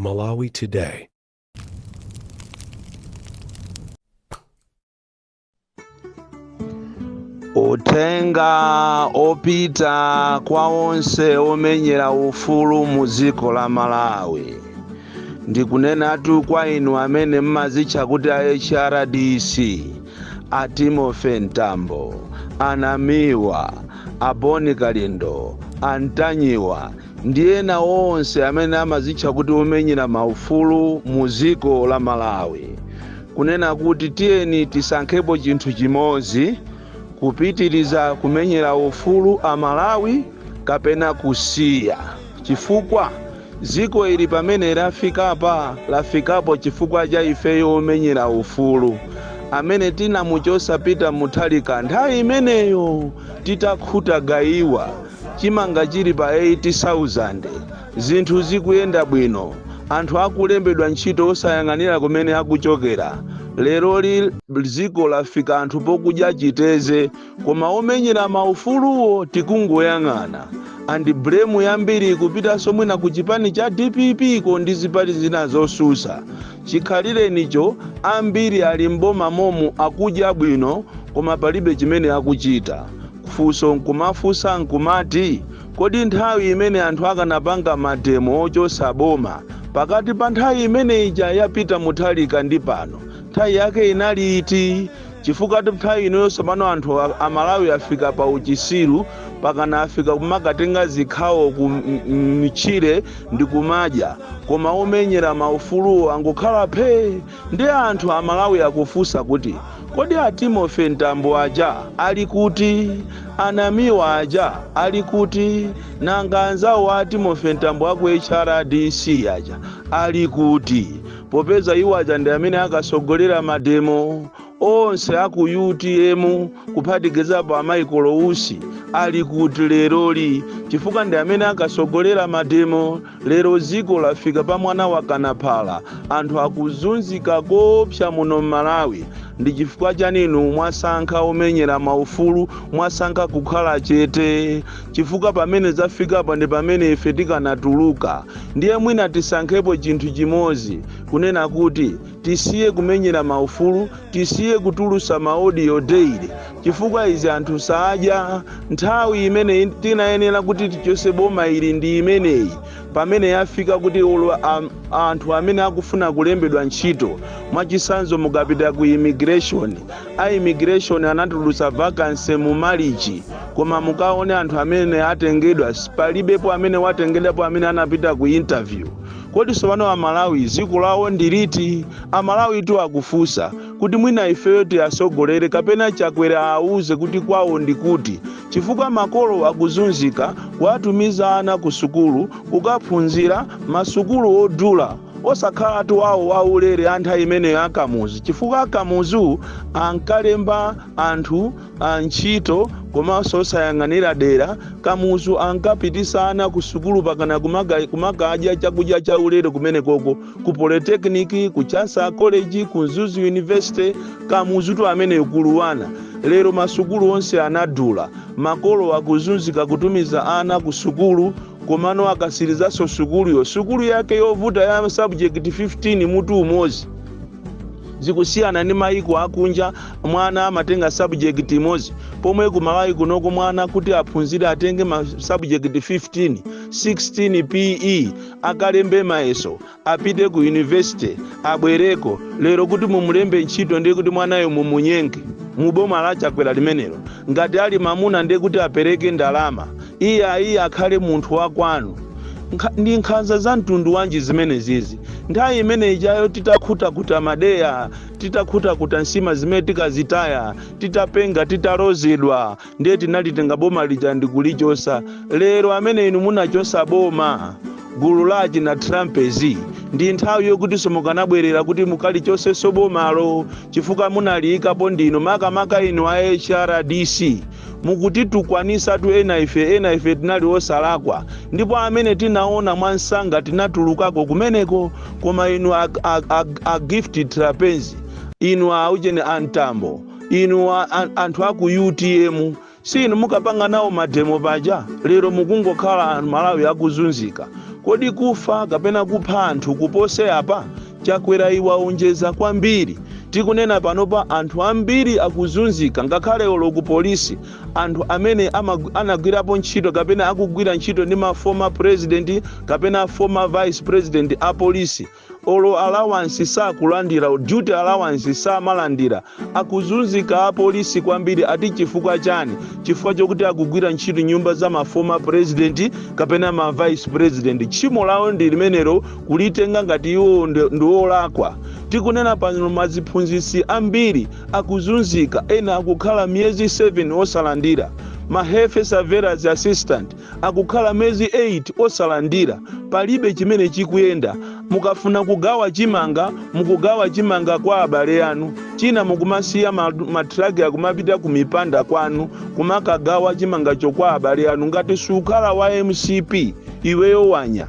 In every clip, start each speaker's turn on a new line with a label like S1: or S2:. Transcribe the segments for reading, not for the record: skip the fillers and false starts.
S1: Malawi Today.
S2: Utenga opita kwa onse omenyera ufulu mu dziko la Malawi. Ndikunenatu kwa inu amene mmazitcha kuti a HRDC, a Timothy Ntambo, Anamiwa, a Kalindo, Antanyiwa, ndi ena onse amene amazitcha kuti omenyera maufulu mu dziko la Malawi. Kunena kuti tiyeni tisankhepo chinthu chimodzi, kupitiriza kumenyera ufulu a Malawi kapena kusiya. Chifukwa dziko ili pamene lafikapo chifukwa cha ifeyo omenyera ufulu amene tinamuchosa pita muthalika nthawi imeneyo titakhuta gayiwa chimanga chili pa 80,000. Zinthu zikuyenda bwino, anthu akulembedwa ntchito osayang'anira kumene akuchokera. Lero dziko lafika anthu pokudya chiteze, koma omenyera maufuluwo tikungoyang'ana. Andi blame yambiri kupitanso mwina ku chipani cha DPP ko ndi zipani zina zosusa. Chikhalirenicho ambiri ali mboma momu akudya bwino koma palibe chimene akuchita. Kufunso nkumafunsa nkumati kodi nthawi imene anthu akanapanga mademo ochosa boma pakati pa nthawi imene ija yapita muthalika ndi pano nthawi yake inali iti? Chifukwa nthawi inonso pano anthu a Malawi afika pa uchisiru pakana afika kumakatenga zikhawo ku michire ndi kumadya, koma omenyera maufulu angokhala phe. Ndi anthu a Malawi akufunsa kuti kodi a Timothy Ntambo aja ali kuti? Anamiwa aja ali kuti? Nanga anzawo a Timothy Ntambo aku HRDC aja ali kuti? Popeza iwo aja ndi amene akasogolera mademo onse aku UTM kuphatikizapo amaikolo usi ali kuti leroli? Chifukwa ndi amene akasogolera mademo. Lero dziko lafika pa mwana wa kanaphala, anthu akuzunzika kopsa muno Malawi. Ndi chifukwa chaninu mwasankha omenyera maufulu, mwasankha kukhala chete. Chifukwa pamene zafikapo ndi pamene ife tikanatuluka. Ndiye mwina tisankhepo chinthu chimodzi, kunena kuti tisiye kumenyera maufulu, tisiye kutulusa maaudio daily. Chifukwa izi anthu sadya. Nthawi imene tinayenera kuti tichose boma ili ndi imeneyi, pamene yafika kuti anthu amene akufuna kulembedwa ntchito mwachisanzo mukapita ku immigration, a immigration anatulusa vacancy mu Marichi, koma mukaone anthu amene atengedwa palibepo amene watengedwapo amene anapita ku interview. Kodi sopano a Malawi dziko lawo ndiliti? A Malawi tu akufunsa kuti mwina ifeyo tiyasogolere kapena Chakwera auze kuti kwawo ndikuti. Chifukwa makolo akuzunzika kuwatumiza ana ku sukulu kukaphunzira masukulu odula osakhala tu wawo waulere anthu imeneyo akamuzu. Chifukwa akamuzu ankalemba anthu ntchito komanso osayang'anira dera. Kamuzu ankapitisa ana ku sukulu pakana kumakadya chakudya chaulere kumene koko ku Polytechnic, ku Chansa College, ku Zuzu University. Kamuzu tu amene ukuluwana. Lero masukulu onse anadula, makolo akuzunzika kutumiza ana ku sukulu, komano akasirizaso sukulu yake yovuta ya subject 15 mutu umodzi. Zikusiyana ni maiko akunja mwana amatenga subject imodzi, pomwe ku Malawi kunoko mwana kuti aphunzire atenge ma subject 15, 16 PE, akalembe maeso, apite ku university, abwereko. Lero kuti mumulembe ntchito ndiye kuti mwanayo mumunyenke muboma la Chakwera limenelo. Ngati ali mamuna ndiye kuti apereke ndalama, iye akhale munthu wakwanu. Ndi nkhanza za mtundu wanji zimene zizi. Nthawi imene ijayo titakhuta kuta madeya, titakhuta kuta nsima zimene tikazitaya, titapenga, titalozedwa, ndiye tinalitenga boma lija ndikulichosa. Lero amene inu munachosa boma gulu lachi na Trumpezi, ndi nthawi yokuti somukanabwerera kuti mukalichoseso bomalo. Chifukwa munaliyikapo ndino makamaka inu a HRDC mukuti tukwanisa tu ena ife tinali osalakwa. Ndipo amene tinaona mwansanga tinatulukako kumeneko, koma inu a gift trapezi, inu a ujene Antambo, inu anthu aku UTM, si inu mukapanga nawo mademo paja. Lero mukungokhala Malawi akuzunzika. kodi kufa kapena kupha anthu kupose apa? Chakwera iwaonjeza kwambiri. Tikunena panopa anthu ambiri akuzunzika ngakhale olo ku polisi, anthu amene anagwirapo ntchito kapena akugwira ntchito ndi ma former president kapena former vice president a polisi, olo allowance sakulandira, duty allowance samalandira, akuzunzika a polisi kwambiri. Ati chifukwa chani? Chifukwa chokuti akugwira ntchito nyumba za ma former president kapena ma vice president. Tchimo lawo ndi limenelo, kulitenga ngati iwo ndi olakwa. Tikunena pano maziphunzitsi ambiri akuzunzika, ena akukhala miyezi 7 osalandira. Ma health surveillance assistant akukhala miyezi 8 osalandira. Palibe chimene chikuyenda. Mukafuna kugawa chimanga, mukugawa chimanga kwa abale anu, china mukumasiya matraki akumapita kumipanda kwanu kumakagawa chimanga chokwa abale anu. Ngati sukhala wa MCP iweyo wanya,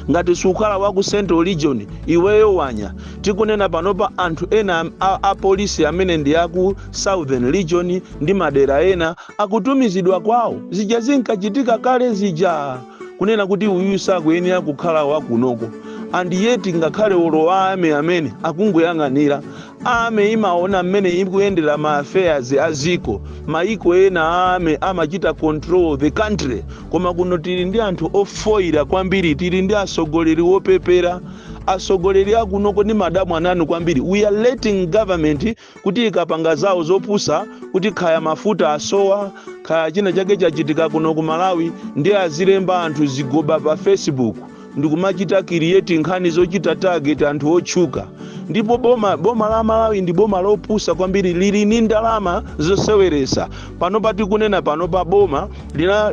S2: ngati sukhala wa ku Central Region iweyo wanya. Tikunena panopa anthu ena a polisi amene ndi aku Southern Region ndi madera ena akutumizidwa kwawo. Zija zinkachitika kale zija, kunena kuti uyu sakuyenera kukhala wakunoko. And yet ngakhale olo ame amene akungoyang'anira, ame imaona mmene ikuyendera ma affairs aziko, maiko ena ame amachita control the country. Koma kuno tili ndi anthu ofoira kwambiri, tili ndi asogoleri opepera, asogoleri akunoko ndi madamu ananu kwambiri. We are letting government kuti ikapanga zawo zopusa, kuti khaya mafuta asowa, khaya china chake chachitika kuno ku Malawi, ndi azilemba anthu zigoba pa Facebook, ndikumachita create nkhani zochita target anthu otchuka. Ndipo boma la Malawi ndi boma lopusa kwambiri, lili ni ndalama zoseweresa. Panopa tikunena panopa boma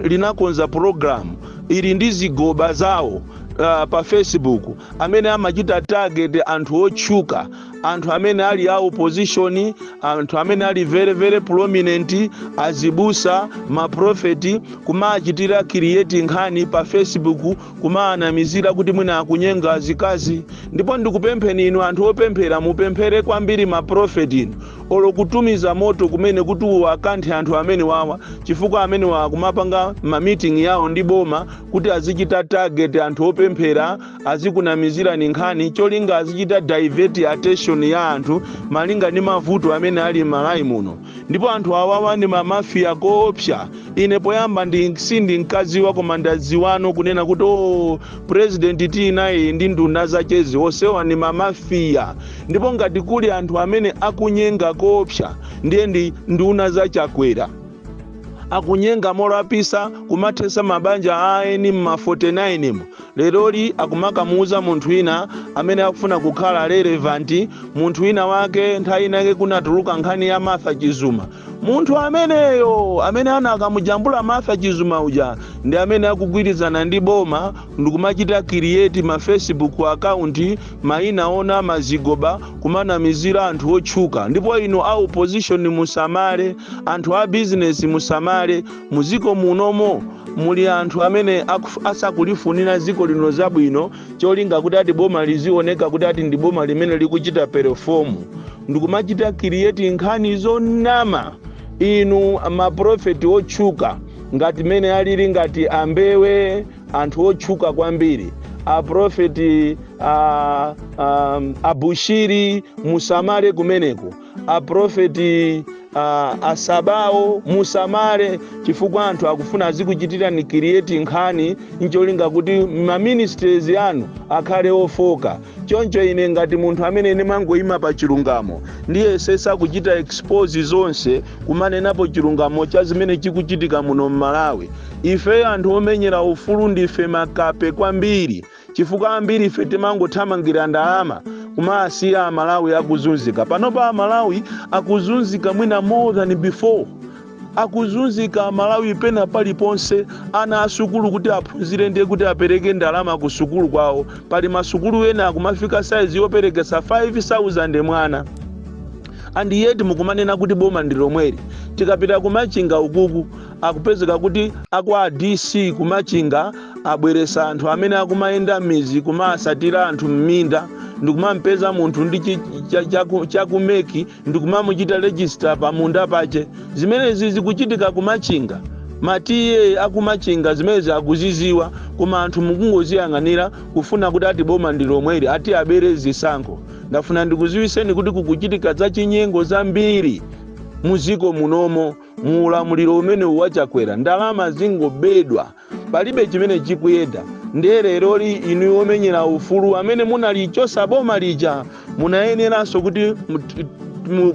S2: linakonza program ili ndi zigoba zawo pa Facebook amene amachita target anthu otchuka, anthu amene ali a opposition, anthu amene ali very very prominent, azibusa, ma prophet, kumachitira create nkhani pa Facebook, kumaanamizira kuti mwina akunyenga azikazi. Ndipo ndikupempheni inu anthu opemphera, mupemphere kwambiri ma prophet inu, olo kutumiza moto kumene kuti uwakanthe anthu amene wawa, chifukwa amene wakumapanga ma meeting yawo ndi boma kuti azichita target anthu opemphera, azikunamizira ni nkhani, cholinga azichita divert attention ya anthu malinga ndi mavuto amene ali Malawi muno. Ndipo anthu awawa ndi mamafia koopsa. Ine poyamba sindi mkaziwa koma ndadziwano kunena kuti president tinayi ndi nduna zachezi onsewa ni mamafia. Ndipo ngati kuli anthu amene akunyenga koopsa, ndiye ndi nduna za Chakwera. Akunyenga molapisa, kumathesa mabanja aeni ma 49 mu. Leroli akumakamuuza munthu ina amene akufuna kukhala relevant, munthu ina wake nthawi inake kunatuluka nkhani ya Martha Chizuma. Munthu ameneyo amene anakamujambula Martha Chizuma uja ndi amene akugwirizana ndi boma ndikumachita create ma Facebook account, maina ona mazigoba kumanamizira anthu otchuka. Ndipo ino a opposition musamale, anthu a business musamale. Muziko munomo muli anthu amene asakulifunira ziko lino zabwino, cholinga kuti ati boma lizioneka kuti ati ndi boma limene likuchita perform. Ndikumachita create nkhani zonama. Inu ma prophet otchuka ngati mene alili ngati ambewe, anthu otchuka kwambiri, a prophet abushiri musamale kumeneko, a prophet asabao musamale, chifukwa anthu akufuna azikuchitira ni create nkhani ncholinga kuti ma ministries anu akhale ofoka. Choncho ine ngati munthu amene ine mangoyima pa chilungamo, ndiye sesa kuchita expose zonse kumanenapo chilungamo cha zimene chikuchitika muno Malawi. Ife anthu omenyera ufulu ndife makape kwambiri, chifukwa ambiri ife timangothamangira ndalama kumasiya Malawi akuzunzika. Panopa Malawi akuzunzika mwina more than before. Akuzunzika Malawi pena paliponse. Ana asukulu kuti aphunzire ndiye kuti apereke ndalama ku sukulu kwawo. Pali masukulu ena akumafika size yoperekesa 5,000 mwana. And yet mukumanena kuti boma ndi lomweri. Tikapita kumachinga ukuku akupezeka kuti akwa DC kumachinga abweresa anthu amene akumayenda mizi kumasatira anthu mminda, ndikumampeza munthu ndi chakumeki, ndikumamuchita register pa munda pache. Zimene zikuchitika kumachinga matiye akumachinga zimene akuziziwa koma anthu mukungoziyang'anira kufuna kuti ati boma ndi lomweli ati abere zisankho. Ndafuna ndikuziwiseni kuti kukuchitika za chinyengo zambiri muziko munomo mu ulamuliro umene wa Chakwera. Ndalama zingobedwa palibe chimene chikuyenda. Ndiye leroli inu omenyera ufulu amene munalichosa boma lija munayeneranso kuti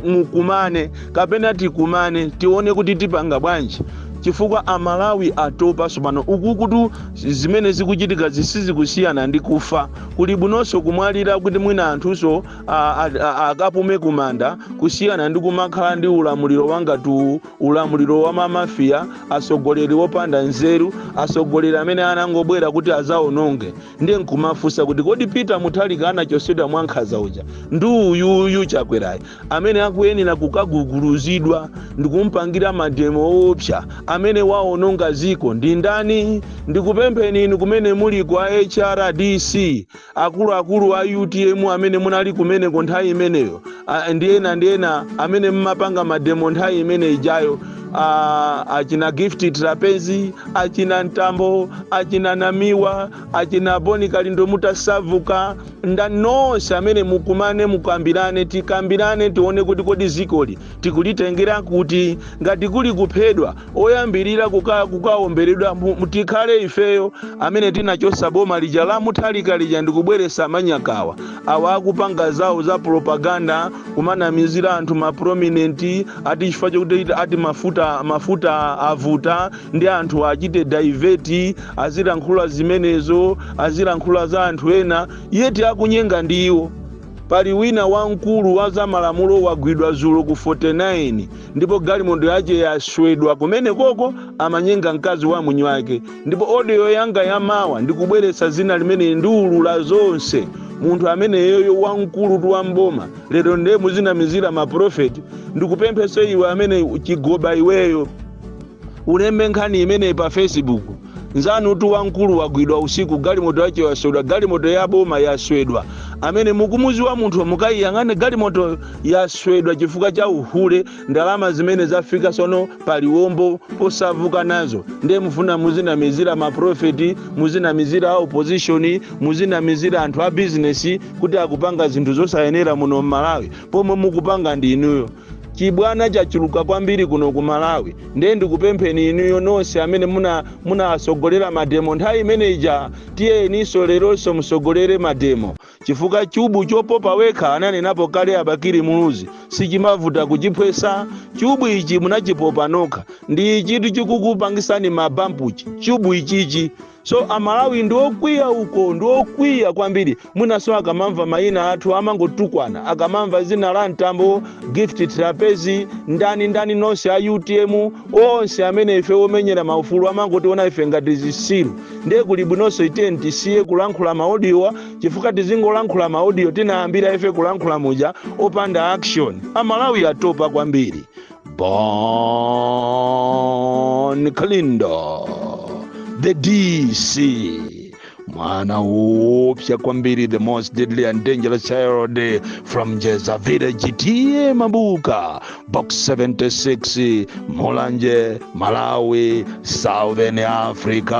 S2: mukumane kapena tikumane tione kuti tipanga bwanji, chifukwa Amalawi atopa sopano uku kuti zimene zikuchitika zisizikusiyana ndi kufa kuli bunonso kumwalira kuti mwina anthuso akapume kumanda kusiyana ndi kumakhala ndi ulamuliro wangatu ulamuliro wa mamafiya, asogoleri wopanda nzeru, asogoleri amene anangobwera kuti azaononge. Ndiye nkumafunsa kuti kodi Peter Mutharika anachosedwa mwankhaza uja ndi uyuyu Chakwerayi amene akuyenera kukaguguluzidwa ndikumpangira mademo opsa amene waononga ziko ndi ndani? Ndikupempheni inu kumene muli kwa HRDC akuluakulu a UTM amene munali kumene nthawi imeneyo ndiyena amene mmapanga mademo nthawi imene ijayo, achina Gift Trapezi, achina Ntambo, achina Namiwa, achina Boni Kalindo mutasavuka ndanonse amene mukumane mukambirane tikambirane tione kuti kodi zikoli tikulitengera kuti ngati kuli kuphedwa oyambirira kukaomberedwa mutikhale ifeyo amene tinachosa boma lija la Mutharika lija ndikubweresa manyakawa awa akupanga zawo za propaganda kumanamizira anthu ma prominent ati chifukwa chokuti ati mafuta avuta ndi anthu achite divert azilankhula zimenezo azilankhula za anthu ena yeti akunyenga ndiwo. Pali wina wamkulu wa za malamulo wagwidwa zulo ku 49 ndipo galimoto yache yaswedwa kumene koko amanyenga mkazi wa mwini wake. Ndipo audio yanga yamawa ndikubweresa zina limene ndiulula zonse munthu amene yeyo wamkulu tuwamboma lero ndiye muzinamizira maprofeti. Ndikupempheso iwe amene chigoba iweyo ulembe nkhani imene pa Facebook nzanu tu wamkulu wagwidwa usiku galimoto yache yaswedwa, galimoto ya boma yaswedwa amene mukumuziwa munthu mukayiyang'ane galimoto yaswedwa chifukwa cha uhule ndalama zimene zafika sono paliwombo posavuka nazo. Ndiye mufuna muzinamizira maprofeti, muzinamizira opposition, muzinamizira anthu a business kuti akupanga zinthu zosayenera muno Malawi pomwe mukupanga ndi inuyo. Chibwana chachuluka kwambiri kuno ku Malawi. Ndiye ndikupempheni inuyo nonse amene munasogolera mademo nthawi imene ija tiyeniso leronso musogolere mademo chifukwa chubu chopopa wekha ananenapo kale Abakiri Muluzi sichimavuta kuchiphwesa. Chubu ichi munachipopa nokha ndi chinthu chikukupangisani mabampuchi chubu ichichi. So Amalawi ndiokwiya uko ndiokwiya kwambiri munaso akamamva mayina athu amangotukwana akamamva zina la Ntambo, Gift Trapezi, ndani nonse a UTM onse amene ife omenyera maufulu amangotiona ife ngati zisiru. Ndiye kuli bwinonso ite tisiye kulankhula maaudio chifukwa tizingolankhula maaudio tinayambira ife kulankhula muja opanda action. Amalawi atopa kwambiri. Bon Kalindo the DC mwana upya kwambiri, the most deadly and dangerous child from Jeza Village GT Mabuka box 76 Mulanje Malawi Southern Africa.